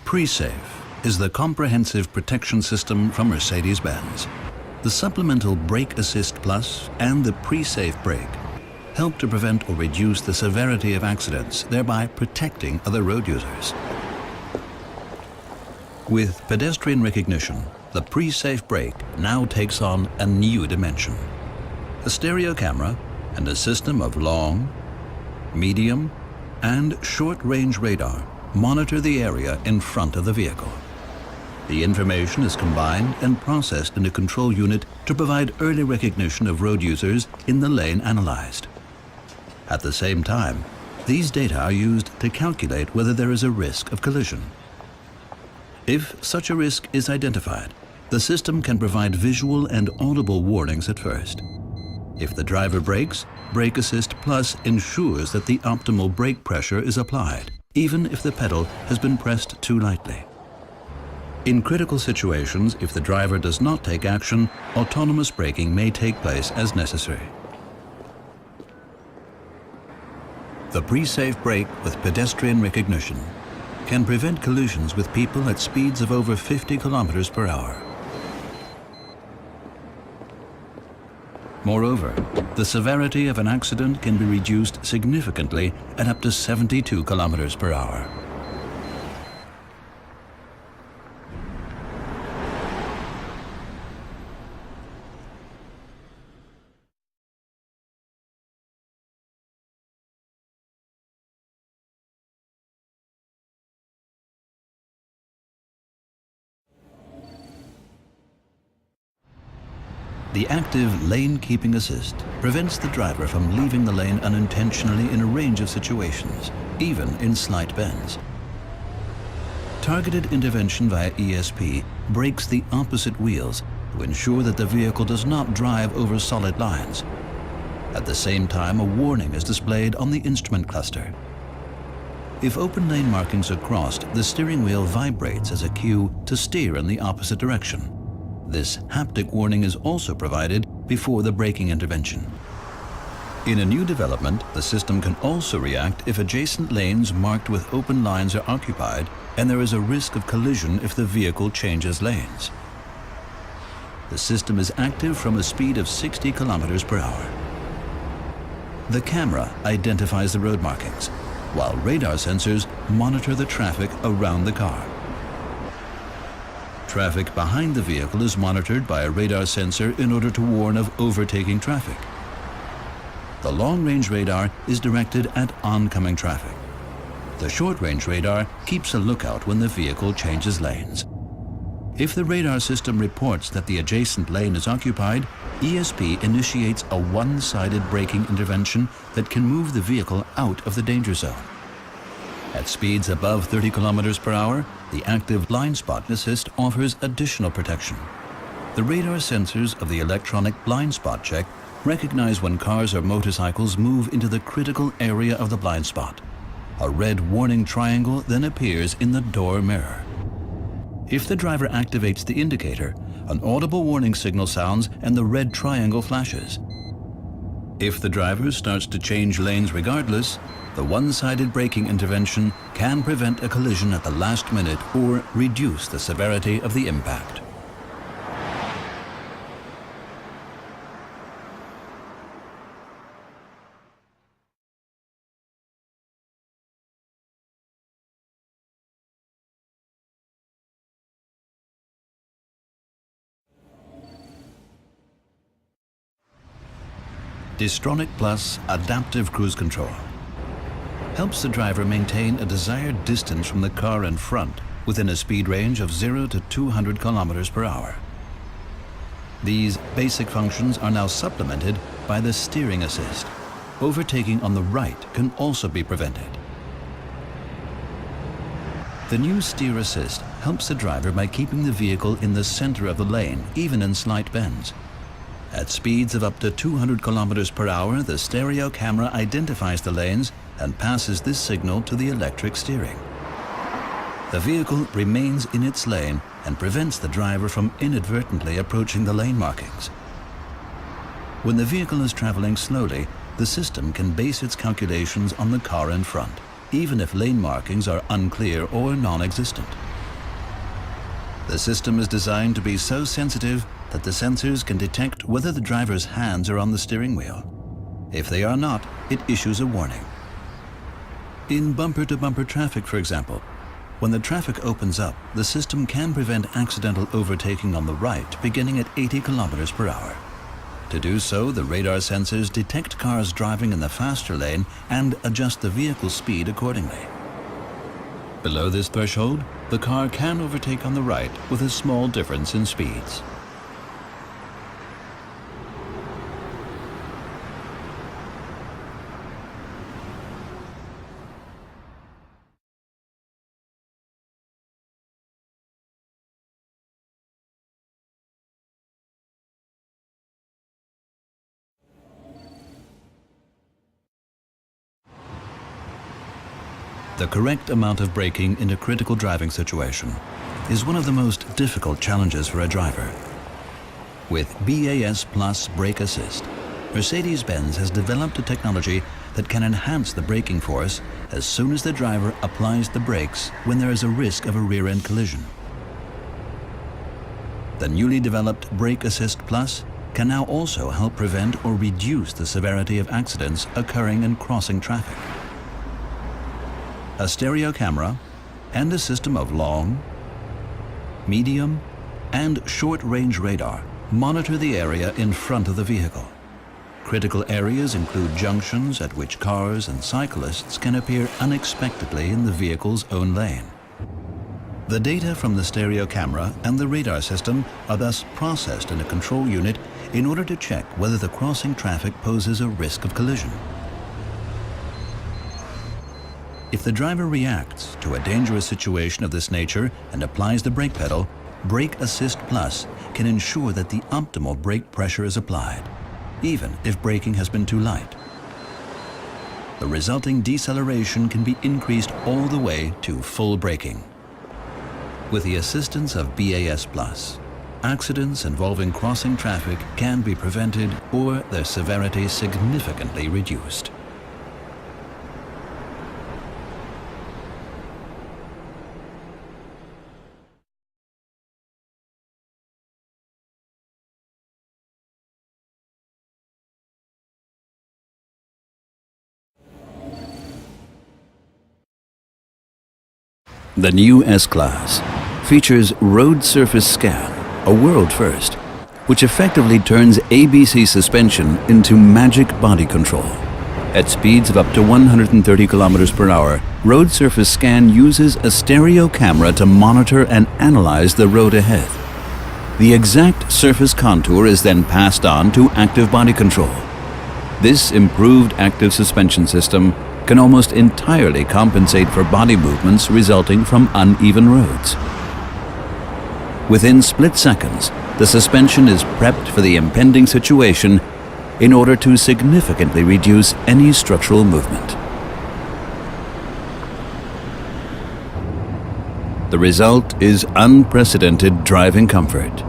Pre-Safe is the comprehensive protection system from Mercedes-Benz. The supplemental Brake Assist Plus and the Pre-Safe brake help to prevent or reduce the severity of accidents, thereby protecting other road users. With pedestrian recognition, the Pre-Safe brake now takes on a new dimension. A stereo camera and a system of long, medium, and short-range radar monitor the area in front of the vehicle. The information is combined and processed in a control unit to provide early recognition of road users in the lane analyzed. At the same time, these data are used to calculate whether there is a risk of collision. If such a risk is identified, the system can provide visual and audible warnings at first. If the driver brakes, Brake Assist Plus ensures that the optimal brake pressure is applied, even if the pedal has been pressed too lightly. In critical situations, if the driver does not take action, autonomous braking may take place as necessary. The Pre-Safe brake with pedestrian recognition can prevent collisions with people at speeds of over 50 kilometers per hour. Moreover, the severity of an accident can be reduced significantly at up to 72 kilometers per hour. The active lane keeping assist prevents the driver from leaving the lane unintentionally in a range of situations, even in slight bends. Targeted intervention via ESP brakes the opposite wheels to ensure that the vehicle does not drive over solid lines. At the same time, a warning is displayed on the instrument cluster. If open lane markings are crossed, the steering wheel vibrates as a cue to steer in the opposite direction. This haptic warning is also provided before the braking intervention. In a new development, the system can also react if adjacent lanes marked with open lines are occupied and there is a risk of collision if the vehicle changes lanes. The system is active from a speed of 60 kilometers per hour. The camera identifies the road markings, while radar sensors monitor the traffic around the car. Traffic behind the vehicle is monitored by a radar sensor in order to warn of overtaking traffic. The long-range radar is directed at oncoming traffic. The short-range radar keeps a lookout when the vehicle changes lanes. If the radar system reports that the adjacent lane is occupied, ESP initiates a one-sided braking intervention that can move the vehicle out of the danger zone. At speeds above 30 kilometers per hour, the active blind spot assist offers additional protection. The radar sensors of the electronic blind spot check recognize when cars or motorcycles move into the critical area of the blind spot. A red warning triangle then appears in the door mirror. If the driver activates the indicator, an audible warning signal sounds and the red triangle flashes. If the driver starts to change lanes regardless, the one-sided braking intervention can prevent a collision at the last minute or reduce the severity of the impact. Distronic Plus Adaptive Cruise Control helps the driver maintain a desired distance from the car in front within a speed range of 0 to 200 kilometers per hour. These basic functions are now supplemented by the steering assist. Overtaking on the right can also be prevented. The new steer assist helps the driver by keeping the vehicle in the center of the lane, even in slight bends. At speeds of up to 200 kilometers per hour, the stereo camera identifies the lanes and passes this signal to the electric steering. The vehicle remains in its lane and prevents the driver from inadvertently approaching the lane markings. When the vehicle is traveling slowly, the system can base its calculations on the car in front, even if lane markings are unclear or non-existent. The system is designed to be so sensitive that the sensors can detect whether the driver's hands are on the steering wheel. If they are not, it issues a warning. In bumper-to-bumper traffic, for example, when the traffic opens up, the system can prevent accidental overtaking on the right beginning at 80 kilometers per hour. To do so, the radar sensors detect cars driving in the faster lane and adjust the vehicle speed accordingly. Below this threshold, the car can overtake on the right with a small difference in speeds. The correct amount of braking in a critical driving situation is one of the most difficult challenges for a driver. With BAS Plus Brake Assist, Mercedes-Benz has developed a technology that can enhance the braking force as soon as the driver applies the brakes when there is a risk of a rear-end collision. The newly developed Brake Assist Plus can now also help prevent or reduce the severity of accidents occurring in crossing traffic. A stereo camera and a system of long, medium, and short-range radar monitor the area in front of the vehicle. Critical areas include junctions at which cars and cyclists can appear unexpectedly in the vehicle's own lane. The data from the stereo camera and the radar system are thus processed in a control unit in order to check whether the crossing traffic poses a risk of collision. If the driver reacts to a dangerous situation of this nature and applies the brake pedal, Brake Assist Plus can ensure that the optimal brake pressure is applied, even if braking has been too light. The resulting deceleration can be increased all the way to full braking. With the assistance of BAS Plus, accidents involving crossing traffic can be prevented or their severity significantly reduced. The new S-Class features Road Surface Scan, a world first, which effectively turns ABC suspension into magic body control. At speeds of up to 130 kilometers per hour, Road Surface Scan uses a stereo camera to monitor and analyze the road ahead. The exact surface contour is then passed on to active body control. This improved active suspension system can almost entirely compensate for body movements resulting from uneven roads. Within split seconds, the suspension is prepped for the impending situation in order to significantly reduce any structural movement. The result is unprecedented driving comfort.